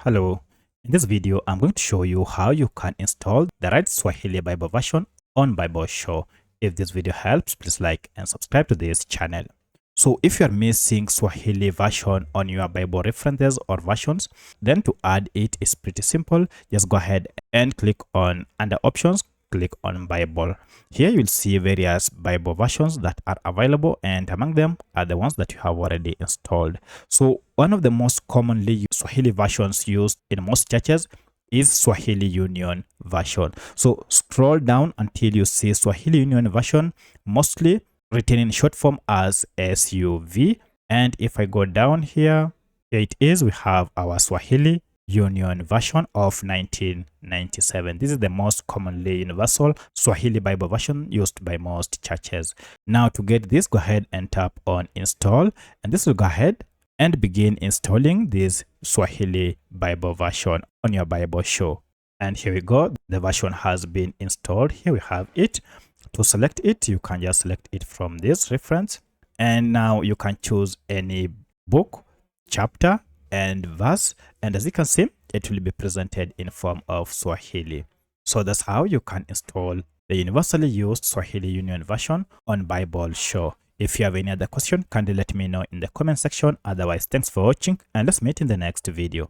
Hello, in this video I'm going to show you how you can install the right Swahili Bible version on BibleShow. If this video helps, please like and subscribe to this channel. So if you are missing Swahili version on your Bible references or versions, then to add it is pretty simple. Just go ahead and click on under options, click on Bible. Here you'll see various Bible versions that are available, and among them are the ones that you have already installed. So one of the most commonly used Swahili versions used in most churches is Swahili Union version. So scroll down until you see Swahili Union version, mostly written in short form as SUV. And if I go down here it is, we have our Swahili Union version of 1997. This is the most commonly universal Swahili Bible version used by most churches. Now to get this, go ahead and tap on install, and this will go ahead and begin installing this Swahili Bible version on your BibleShow. And here we go, the version has been installed. Here we have it. To select it, you can just select it from this reference, and now you can choose any book, chapter and verse, and as you can see, it will be presented in form of Swahili. So that's how you can install the universally used Swahili Union version on BibleShow. If you have any other question, kindly let me know in the comment section. Otherwise, thanks for watching, and let's meet in the next video.